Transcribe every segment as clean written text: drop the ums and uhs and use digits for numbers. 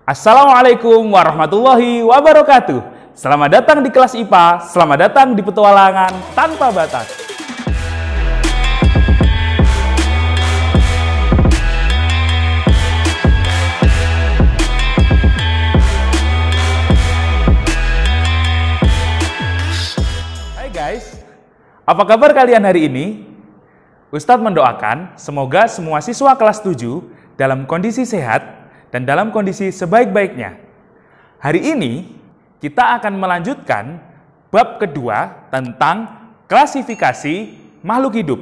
Assalamualaikum warahmatullahi wabarakatuh. Selamat datang di kelas IPA, selamat datang di petualangan tanpa batas. Hai guys, apa kabar kalian hari ini? Ustadz mendoakan semoga semua siswa kelas 7 dalam kondisi sehat dan dalam kondisi sebaik-baiknya. Hari ini, kita akan melanjutkan bab kedua tentang klasifikasi makhluk hidup.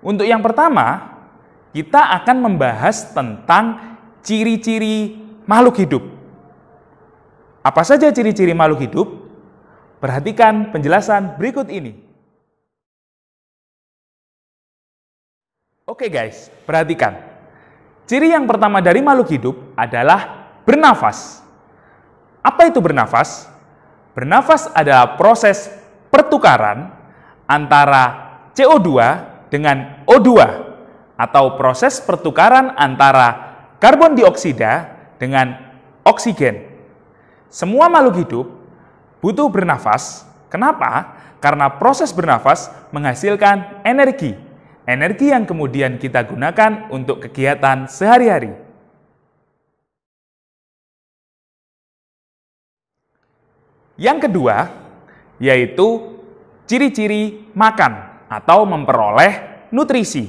Untuk yang pertama, kita akan membahas tentang ciri-ciri makhluk hidup. Apa saja ciri-ciri makhluk hidup? Perhatikan penjelasan berikut ini. Oke guys, perhatikan. Ciri yang pertama dari makhluk hidup adalah bernafas. Apa itu bernafas? Bernafas adalah proses pertukaran antara CO2 dengan O2 atau proses pertukaran antara karbon dioksida dengan oksigen. Semua makhluk hidup butuh bernafas. Kenapa? Karena proses bernafas menghasilkan energi. Energi yang kemudian kita gunakan untuk kegiatan sehari-hari. Yang kedua, yaitu ciri-ciri makan atau memperoleh nutrisi.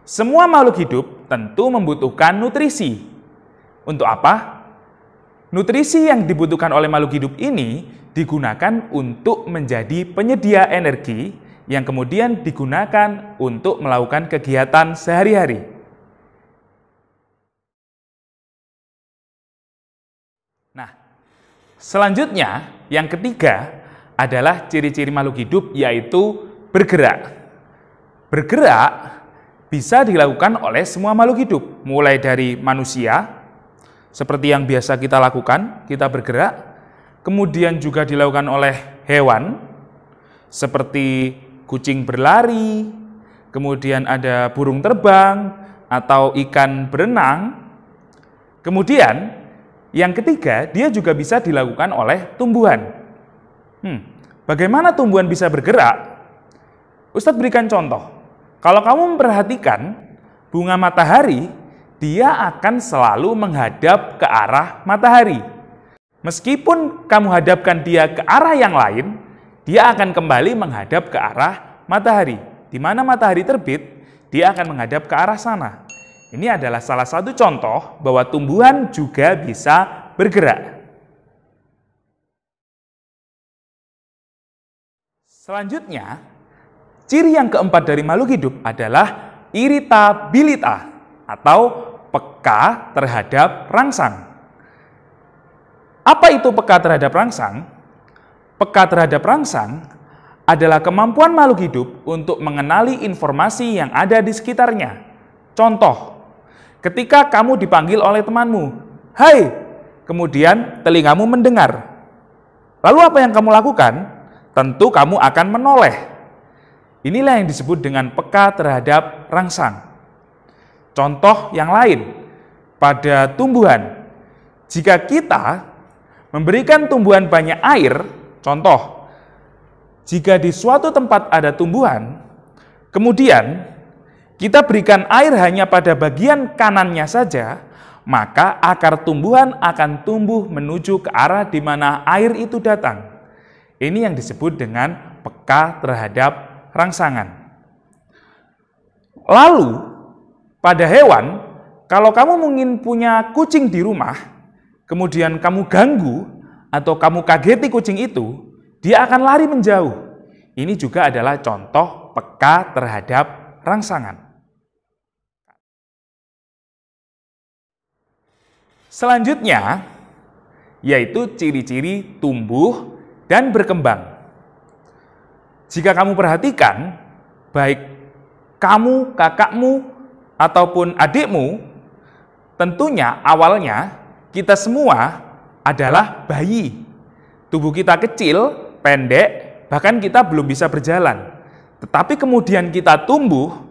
Semua makhluk hidup tentu membutuhkan nutrisi. Untuk apa? Nutrisi yang dibutuhkan oleh makhluk hidup ini digunakan untuk menjadi penyedia energi yang kemudian digunakan untuk melakukan kegiatan sehari-hari. Nah, selanjutnya yang ketiga adalah ciri-ciri makhluk hidup yaitu bergerak. Bergerak bisa dilakukan oleh semua makhluk hidup, mulai dari manusia, seperti yang biasa kita lakukan, kita bergerak, kemudian juga dilakukan oleh hewan, seperti kucing berlari, kemudian ada burung terbang, atau ikan berenang. Kemudian, yang ketiga, dia juga bisa dilakukan oleh tumbuhan. Bagaimana tumbuhan bisa bergerak? Ustadz berikan contoh. Kalau kamu memperhatikan bunga matahari, dia akan selalu menghadap ke arah matahari. Meskipun kamu hadapkan dia ke arah yang lain, dia akan kembali menghadap ke arah matahari. Di mana matahari terbit, dia akan menghadap ke arah sana. Ini adalah salah satu contoh bahwa tumbuhan juga bisa bergerak. Selanjutnya, ciri yang keempat dari makhluk hidup adalah iritabilitas atau peka terhadap rangsang. Apa itu peka terhadap rangsang? Peka terhadap rangsang adalah kemampuan makhluk hidup untuk mengenali informasi yang ada di sekitarnya. Contoh, ketika kamu dipanggil oleh temanmu, "Hai!" Kemudian telingamu mendengar. Lalu apa yang kamu lakukan? Tentu kamu akan menoleh. Inilah yang disebut dengan peka terhadap rangsang. Contoh yang lain, pada tumbuhan. Jika kita memberikan tumbuhan banyak air, contoh, jika di suatu tempat ada tumbuhan, kemudian kita berikan air hanya pada bagian kanannya saja, maka akar tumbuhan akan tumbuh menuju ke arah di mana air itu datang. Ini yang disebut dengan peka terhadap rangsangan. Lalu, pada hewan, kalau kamu ingin punya kucing di rumah, kemudian kamu ganggu atau kamu kageti kucing itu, dia akan lari menjauh. Ini juga adalah contoh peka terhadap rangsangan. Selanjutnya, yaitu ciri-ciri tumbuh dan berkembang. Jika kamu perhatikan, baik kamu, kakakmu, ataupun adikmu, tentunya awalnya kita semua adalah bayi. Tubuh kita kecil, pendek, bahkan kita belum bisa berjalan. Tetapi kemudian kita tumbuh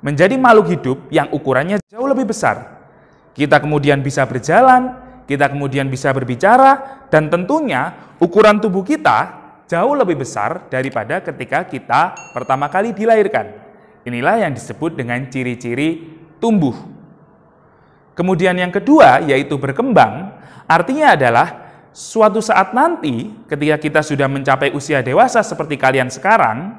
menjadi makhluk hidup yang ukurannya jauh lebih besar. kita kemudian bisa berjalan, kita kemudian bisa berbicara, dan tentunya ukuran tubuh kita jauh lebih besar daripada ketika kita pertama kali dilahirkan. Inilah yang disebut dengan ciri-ciri tumbuh. Kemudian yang kedua yaitu berkembang, artinya adalah suatu saat nanti ketika kita sudah mencapai usia dewasa seperti kalian sekarang,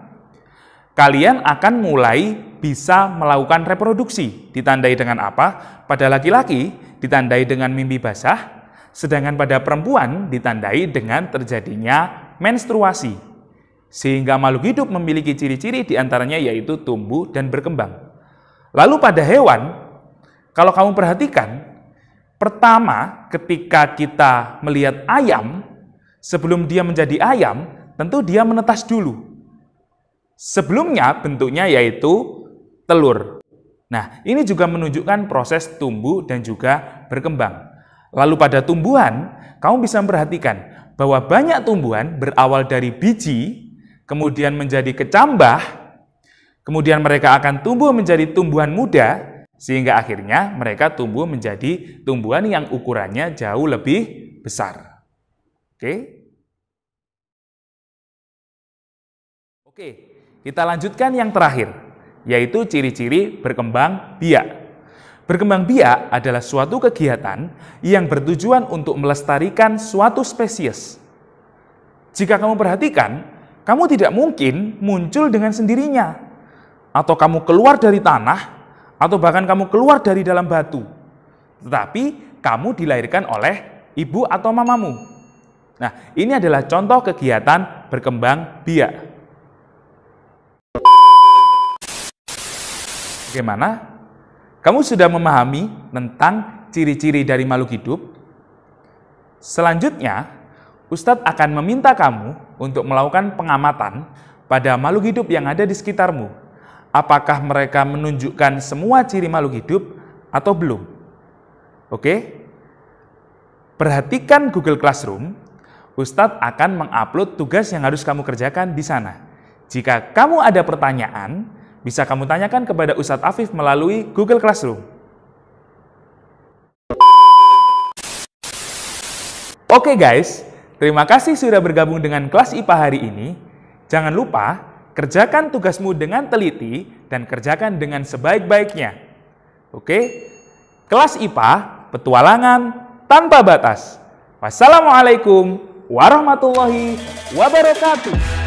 kalian akan mulai bisa melakukan reproduksi. Ditandai dengan apa? Pada laki-laki ditandai dengan mimpi basah, sedangkan pada perempuan ditandai dengan terjadinya menstruasi. Sehingga makhluk hidup memiliki ciri-ciri diantaranya yaitu tumbuh dan berkembang. Lalu pada hewan, kalau kamu perhatikan, pertama ketika kita melihat ayam, sebelum dia menjadi ayam, tentu dia menetas dulu. Sebelumnya bentuknya yaitu telur. Nah, ini juga menunjukkan proses tumbuh dan juga berkembang. Lalu pada tumbuhan, kamu bisa memperhatikan bahwa banyak tumbuhan berawal dari biji, kemudian menjadi kecambah, kemudian mereka akan tumbuh menjadi tumbuhan muda, sehingga akhirnya mereka tumbuh menjadi tumbuhan yang ukurannya jauh lebih besar. Oke, kita lanjutkan yang terakhir, yaitu ciri-ciri berkembang biak. Berkembang biak adalah suatu kegiatan yang bertujuan untuk melestarikan suatu spesies. Jika kamu perhatikan, kamu tidak mungkin muncul dengan sendirinya, atau kamu keluar dari tanah, atau bahkan kamu keluar dari dalam batu. Tetapi kamu dilahirkan oleh ibu atau mamamu. Nah, ini adalah contoh kegiatan berkembang biak. Bagaimana? Kamu sudah memahami tentang ciri-ciri dari makhluk hidup? Selanjutnya, Ustadz akan meminta kamu untuk melakukan pengamatan pada makhluk hidup yang ada di sekitarmu. Apakah mereka menunjukkan semua ciri makhluk hidup atau belum? Oke? Perhatikan Google Classroom. Ustadz akan mengupload tugas yang harus kamu kerjakan di sana. Jika kamu ada pertanyaan, bisa kamu tanyakan kepada Ustadz Afif melalui Google Classroom. Oke guys, terima kasih sudah bergabung dengan kelas IPA hari ini. Jangan lupa, kerjakan tugasmu dengan teliti dan kerjakan dengan sebaik-baiknya. Oke? Kelas IPA, petualangan tanpa batas. Wassalamualaikum warahmatullahi wabarakatuh.